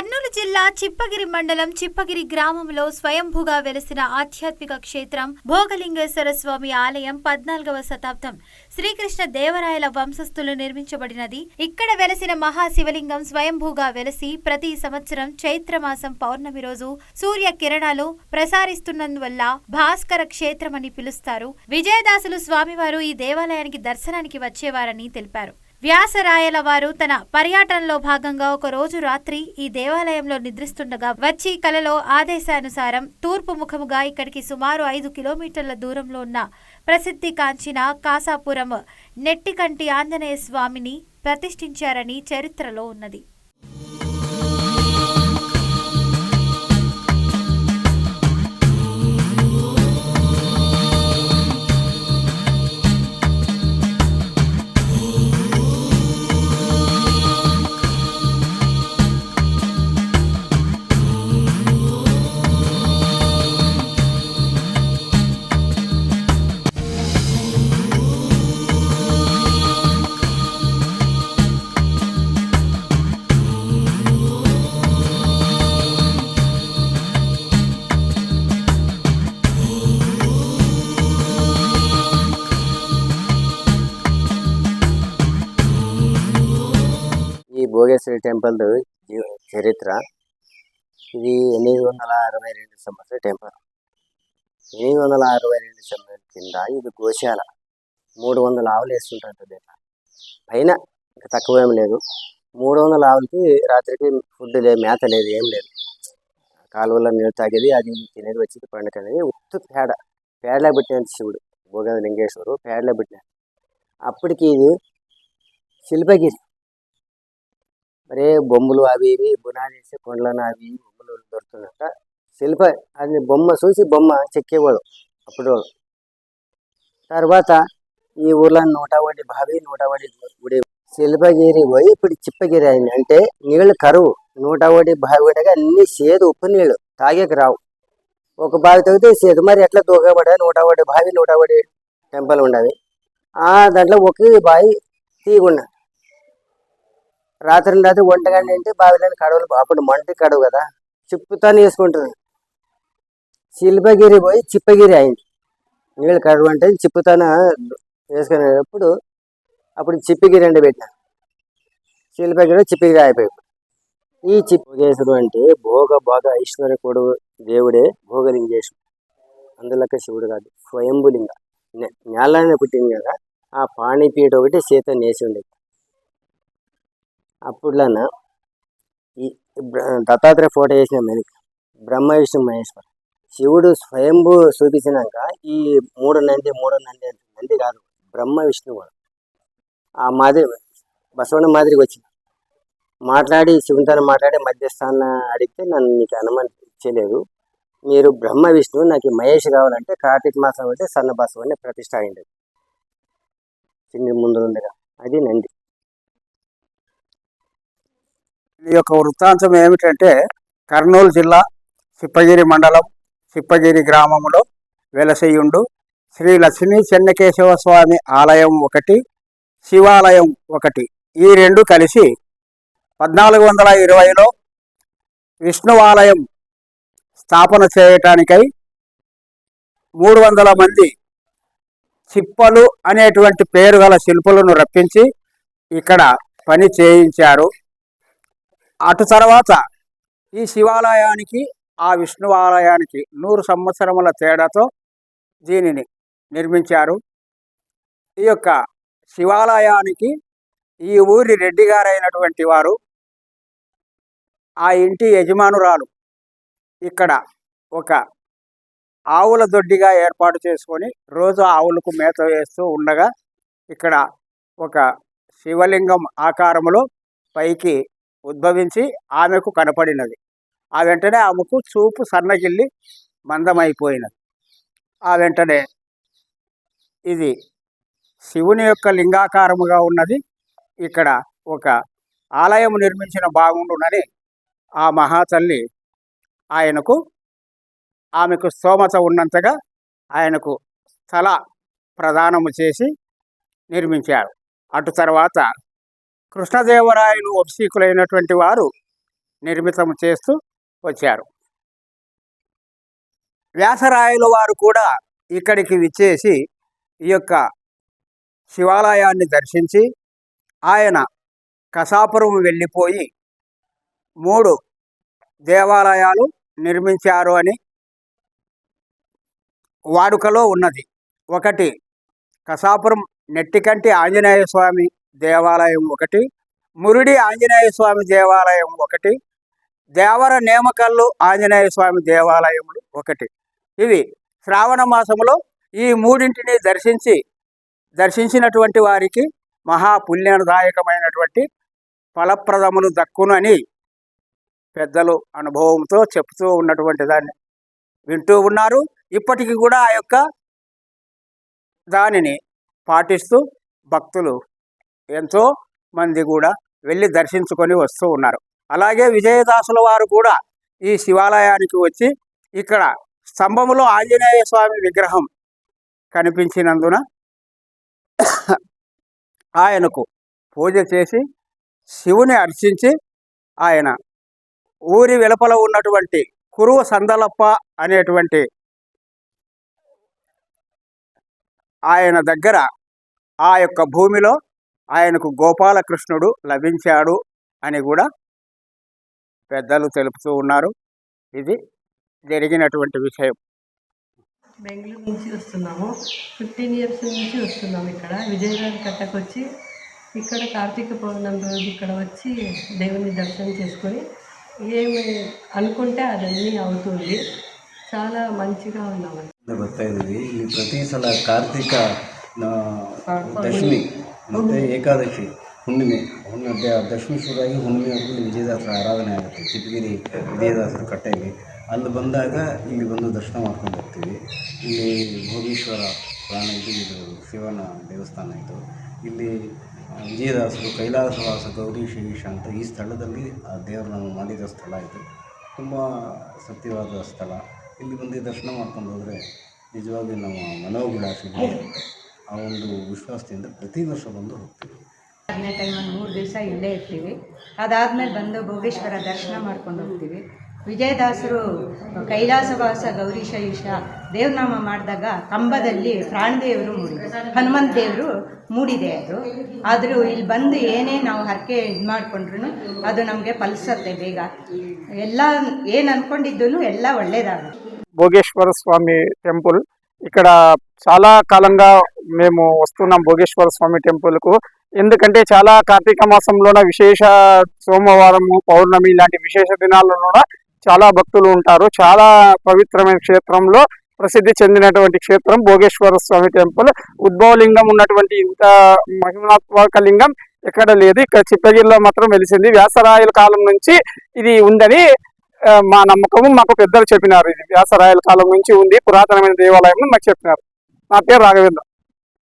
కర్నూలు జిల్లా చిప్పగిరి మండలం చిప్పగిరి గ్రామంలో స్వయంభూగా వెలిసిన ఆధ్యాత్మిక క్షేత్రం భోగలింగేశ్వర స్వామి ఆలయం 14వ శతాబ్దం శ్రీకృష్ణ దేవరాయల వంశస్థులు నిర్మించబడినది. ఇక్కడ వెలసిన మహాశివలింగం స్వయంభూగా వెలసి ప్రతి సంవత్సరం చైత్రమాసం పౌర్ణమి రోజు సూర్య కిరణాలు ప్రసారిస్తున్నందువల్ల భాస్కర క్షేత్రమని పిలుస్తారు. విజయదాసులు స్వామివారు ఈ దేవాలయానికి దర్శనానికి వచ్చేవారని తెలిపారు. వ్యాసరాయల వారు తన పర్యటనలో భాగంగా ఒక రోజు రాత్రి ఈ దేవాలయంలో నిద్రిస్తుండగా వచ్చి కలలో ఆదేశానుసారం తూర్పు ముఖముగా ఇక్కడికి సుమారు 5 కిలోమీటర్ల దూరంలో ఉన్న ప్రసిద్ధి కాంచిన కాసాపురం నెట్టికంటి ఆంజనేయ స్వామిని ప్రతిష్ఠించారని చరిత్రలో ఉన్నది. ఈ భోగేశ్వరి టెంపుల్ చరిత్ర ఇది 862 సంవత్సరాల టెంపుల్. 862 సంవత్సరాల కింద ఇది గోశాల. 300 ఆవులు వేస్తుంటుంది. పైన తక్కువ ఏం లేదు. 300 ఆవులకి రాత్రికి ఫుడ్ లేదు, మేత లేదు, ఏం లేదు. కాలువలో నీళ్ళు తాగేది, అది తినేది, వచ్చేది పండుగ అనేది. ఉత్తు పేడలో పెట్టిన శివుడు భోగలింగేశ్వరు పేడలో పెట్టిన. అప్పటికి ఇది శిల్పగిరి. మరే బొమ్మలు అవి ఇవి బునాది వేసి కొండలను అవి బొమ్మలు దొరుకుతున్నట్ట. అది బొమ్మ చూసి బొమ్మ చెక్కేవాడు అప్పుడు. తర్వాత ఈ ఊర్లో 101 బావి 101 గుడి. శిల్పగిరి పోయి ఇప్పుడు చిప్పగిరి అయింది. అంటే నీళ్లు కరువు. 101 బావి కూడా అన్ని సేదు, ఉప్పు నీళ్లు తాగేకి రావు. ఒక బావి తగ్గితే సేదు. మరి ఎట్లా దూకబడే 101 బావి 101 టెంపుల్ ఉండవి. దాంట్లో ఒకే బావి తీగున్నా. రాత్రి 1 గంట అంటే బావిలోని కడవలు. అప్పుడు మంటి కడవు కదా, చిప్పుతాను వేసుకుంటుంది. శిల్పగిరి పోయి చిప్పగిరి అయింది. నీళ్ళు కడవు అంటే చిప్పుతాను వేసుకునేటప్పుడు అప్పుడు చిప్పగిరి అంటే పెట్టిన. శిల్పగిరి చిప్పగిరి అయిపోయి. ఈ చిప్పగేశ్వరుడు అంటే భోగ ఐశ్వర్యకుడు దేవుడే భోగలింగేశ్వరుడు. అందులోకి శివుడు కాదు, స్వయంభులింగ. నేలనే పుట్టింది కదా. ఆ పాణిపీఠ ఒకటి చేత నేసి ఉండేది. అప్పుడులోన ఈ దత్తాత్రేయ ఫోటో వేసిన వెనుక బ్రహ్మ విష్ణు మహేశ్వర. శివుడు స్వయంభూ చూపించినాక ఈ మూడు నంది కాదు, బ్రహ్మ విష్ణువు. ఆ మాదిరి బసవన్న మాదిరికి వచ్చిన మాట్లాడి శివునితో మాట్లాడి మధ్యస్థానం అడిగితే నన్ను నీకు అనుమతించలేదు. మీరు బ్రహ్మ విష్ణువు, నాకు మహేష్ కావాలంటే కార్తీక మాసం అంటే సన్న బసవన్ని ప్రతిష్ట అయింది. చిన్న ముందు ఉండగా అది నంది. ఈ యొక్క వృత్తాంతం ఏమిటంటే, కర్నూలు జిల్లా చిప్పగిరి మండలం చిప్పగిరి గ్రామంలో వెలసయ్యుండు శ్రీ లక్ష్మీ చెన్నకేశవ స్వామి ఆలయం ఒకటి, శివాలయం ఒకటి. ఈ రెండు కలిసి 1420లో విష్ణువాలయం స్థాపన చేయటానికై 300 మంది చిప్పలు అనేటువంటి పేరు గల శిల్పులను రప్పించి ఇక్కడ పని చేయించారు. అటు తర్వాత ఈ శివాలయానికి ఆ విష్ణువాలయానికి 100 సంవత్సరముల తేడాతో దీనిని నిర్మించారు. ఈ యొక్క శివాలయానికి ఈ ఊరి రెడ్డి గారైనటువంటి వారు, ఆ ఇంటి యజమానురాలు ఇక్కడ ఒక ఆవుల దొడ్డిగా ఏర్పాటు చేసుకొని రోజు ఆవులకు మేత వేస్తూ ఉండగా ఇక్కడ ఒక శివలింగం ఆకారములో పైకి ఉద్భవించి ఆమెకు కనపడినది. ఆ వెంటనే ఆమెకు చూపు సన్నగిల్లి మందమైపోయినది. ఆ వెంటనే ఇది శివుని యొక్క లింగాకారముగా ఉన్నది, ఇక్కడ ఒక ఆలయం నిర్మించిన బాగుండునని ఆ మహాతల్లి ఆమెకు స్తోమత ఉన్నంతగా ఆయనకు స్థల ప్రదానము చేసి నిర్మించారు. అటు తర్వాత కృష్ణదేవరాయలు వంశీకులైనటువంటి వారు నిర్మితం చేస్తూ వచ్చారు. వ్యాసరాయల వారు కూడా ఇక్కడికి విచ్చేసి ఈ యొక్క శివాలయాన్ని దర్శించి ఆయన కసాపురం వెళ్ళిపోయి 3 దేవాలయాలు నిర్మించారు అని వాడుకలో ఉన్నది. ఒకటి కసాపురం నెట్టికంటి ఆంజనేయ స్వామి దేవాలయం ఒకటి, మురిడి ఆంజనేయ స్వామి దేవాలయం ఒకటి, దేవర నేమకల్లు ఆంజనేయ స్వామి దేవాలయములు ఒకటి. ఇవి శ్రావణ మాసంలో ఈ 3ంటిని దర్శించినటువంటి వారికి మహాపుణ్యదాయకమైనటువంటి ఫలప్రదములు దక్కునని పెద్దలు అనుభవంతో చెప్తూ ఉన్నటువంటి దాన్ని వింటూ ఉన్నారు. ఇప్పటికీ కూడా ఆ యొక్క దానిని పాటిస్తూ భక్తులు ఎంతో మంది కూడా వెళ్ళి దర్శించుకొని వస్తూ ఉన్నారు. అలాగే విజయదాసుల వారు కూడా ఈ శివాలయానికి వచ్చి ఇక్కడ స్తంభములో ఆంజనేయ స్వామి విగ్రహం కనిపించినందున ఆయనకు పూజ చేసి శివుని అర్చించి ఆయన ఊరి వెలుపల ఉన్నటువంటి కురువ సందలప్ప అనేటువంటి ఆయన దగ్గర ఆ యొక్క భూమిలో ఆయనకు గోపాలకృష్ణుడు లభించాడు అని కూడా పెద్దలు తెలుపుతూ ఉన్నారు. ఇది జరిగినటువంటి విషయం. బెంగళూరు నుంచి వస్తున్నాము. 15 ఇయర్స్ నుంచి వస్తున్నాము. ఇక్కడ విజయనగరం కట్టకు వచ్చి ఇక్కడ కార్తీక పౌర్ణమి రోజు ఇక్కడ వచ్చి దేవుని దర్శనం చేసుకొని ఏమి అనుకుంటే ಅದన్నీ అవుతుంది. చాలా మంచిగా ఉన్నామండి. ಬರ್ತಾ ಇದ್ದೀವಿ. ಇಲ್ಲಿ ಪ್ರತಿ ಸಲ ಕಾರ್ತಿಕ ದಶಮಿ ಮತ್ತು ಏಕಾದಶಿ ಹುಣ್ಣಿಮೆ ದಶಮಿ ಶುರುವಾಗಿ ಹುಣ್ಣಿಮೆವರೆಗೂ ಇಲ್ಲಿ ವಿಜಯದಾಸರ ಆರಾಧನೆ ಆಗುತ್ತೆ. ಚಿಪ್ಪಗಿರಿ ವಿಜಯದಾಸರ ಕಟ್ಟೆಯಲ್ಲಿ ಅಲ್ಲಿ ಬಂದಾಗ ಇಲ್ಲಿ ಬಂದು ದರ್ಶನ ಮಾಡ್ಕೊಂಡು ಹೋಗ್ತೀವಿ. ಇಲ್ಲಿ ಭೋಗೇಶ್ವರ ಪ್ರಾಣ ಇದು ಶಿವನ ದೇವಸ್ಥಾನ ಇದು. ಇಲ್ಲಿ ವಿಜಯದಾಸರು ಕೈಲಾಸವಾಸ ಗೌರಿ ಶ್ರೀಶ ಅಂತ ಈ ಸ್ಥಳದಲ್ಲಿ ಆ ದೇವರನ್ನು ಮಾಡಿದ ಸ್ಥಳ ಇದು. ತುಂಬ ಸತ್ಯವಾದ ಸ್ಥಳ. ಇಲ್ಲಿ ಬಂದು ದರ್ಶನ ಮಾಡ್ಕೊಂಡು ಹೋದರೆ ನಿಜವಾಗಿ ನಮ್ಮ ಮನೋಭಿಲಾಷೆಗೆ ಆ ಒಂದು ವಿಶ್ವಾಸದಿಂದ ಪ್ರತಿ ವರ್ಷ ಬಂದು ಹೋಗ್ತೀವಿ. 10ನೇ ಟೈಮ್ ಒಂದು 3 ದಿವಸ ಇಲ್ಲೇ ಇರ್ತೀವಿ. ಅದಾದಮೇಲೆ ಬಂದು ಭೋಗೇಶ್ವರ ದರ್ಶನ ಮಾಡ್ಕೊಂಡು ಹೋಗ್ತೀವಿ. ವಿಜಯದಾಸರು ಕೈಲಾಸವಾಸ ಗೌರೀಶ ಈಶ ದೇವನಾಮ ಮಾಡಿದಾಗ ಕಂಬದಲ್ಲಿ ಪ್ರಾಣದೇವರು ಮೂಡಿದೆ, ಹನುಮಂತ ದೇವರು ಮೂಡಿದೆ. ಅದು ಆದರೂ ಇಲ್ಲಿ ಬಂದು ಏನೇ ನಾವು ಹರಕೆ ಇದು ಮಾಡಿಕೊಂಡ್ರು ಅದು ನಮಗೆ ಫಲಿಸುತ್ತೆ ಬೇಗ. ಎಲ್ಲ ಏನು ಅಂದ್ಕೊಂಡಿದ್ದು ಎಲ್ಲ ಒಳ್ಳೆಯದಾಗುತ್ತೆ. భోగేశ్వర స్వామి టెంపుల్ ఇక్కడ చాలా కాలంగా మేము వస్తున్నాం భోగేశ్వర స్వామి టెంపుల్కు. ఎందుకంటే చాలా కార్తీక మాసంలోన విశేష సోమవారము పౌర్ణమి ఇలాంటి విశేష దినాల్లో కూడా చాలా భక్తులు ఉంటారు. చాలా పవిత్రమైన క్షేత్రంలో ప్రసిద్ధి చెందినటువంటి క్షేత్రం భోగేశ్వర స్వామి టెంపుల్. ఉద్భవలింగం ఉన్నటువంటి ఇంత మహిమాత్మక లింగం ఎక్కడ లేదు. ఇక్కడ చిప్పగిరిలో మాత్రం వెలిసింది. వ్యాసరాయల కాలం నుంచి ఇది ఉందని మా నమ్మకము. మాకు పెద్దలు చెప్పినారు. ఇది వ్యాసరాయల కాలం నుంచి ఉంది, పురాతనమైన దేవాలయం మాకు చెప్పినారు. నా పేరు రాఘవేంద్ర.